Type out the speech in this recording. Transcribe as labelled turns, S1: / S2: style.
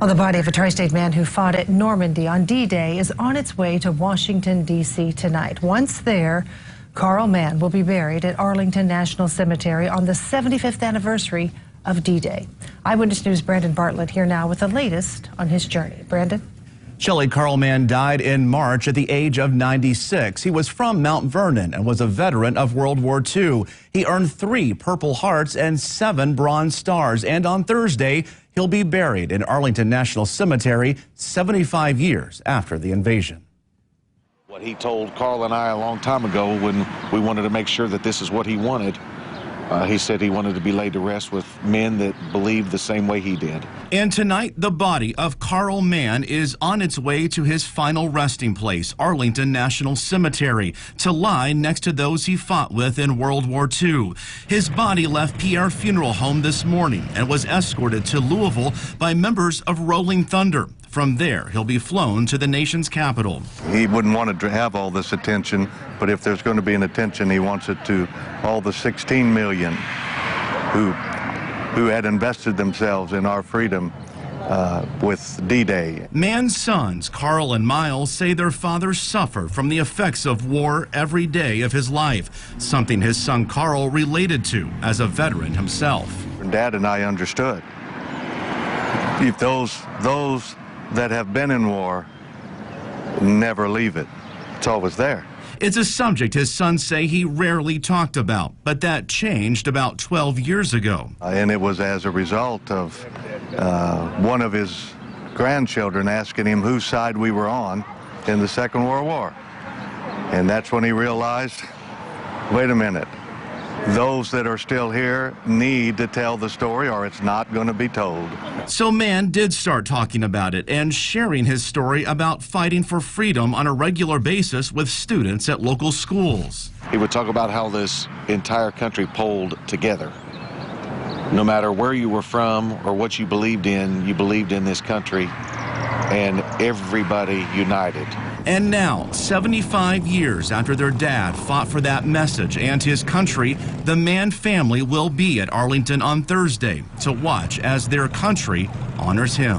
S1: Well, the body of a tri-state man who fought at Normandy on D-Day is on its way to Washington, D.C. tonight. Once there, Carl Mann will be buried at Arlington National Cemetery on the 75th anniversary of D-Day. Eyewitness News' Brandon Bartlett here now with the latest on his journey. Brandon?
S2: Shelley, Carl Mann died in March at the age of 96. He was from Mount Vernon and was a veteran of World War II. He earned 3 Purple Hearts and 7 Bronze Stars. And on Thursday, he'll be buried in Arlington National Cemetery 75 years after the invasion.
S3: What he told Carl and I a long time ago when we wanted to make sure that this is what he wanted, he said he wanted to be laid to rest with men that believed the same way he did.
S2: And tonight, the body of Carl Mann is on its way to his final resting place, Arlington National Cemetery, to lie next to those he fought with in World War II. His body left Pierre Funeral Home this morning and was escorted to Louisville by members of Rolling Thunder. From there, he'll be flown to the nation's capital.
S4: He wouldn't want to have all this attention, but if there's going to be an attention, he wants it to all the 16 million who had invested themselves in our freedom with D-Day.
S2: Mann's sons, Carl and Miles, say their father suffered from the effects of war every day of his life, something his son Carl related to as a veteran himself.
S4: Dad and I understood. If those that have been in war never leave it. It's always there.
S2: It's a subject his sons say he rarely talked about, but that changed about 12 years ago.
S4: And it was as a result of one of his grandchildren asking him whose side we were on in the Second World War. And that's when he realized, wait a minute, those that are still here need to tell the story or it's not going to be told.
S2: So Mann did start talking about it and sharing his story about fighting for freedom on a regular basis with students at local schools.
S3: He would talk about how this entire country pulled together. No matter where you were from or what you believed in this country, and everybody united.
S2: And now, 75 years after their dad fought for that message and his country, the Mann family will be at Arlington on Thursday to watch as their country honors him.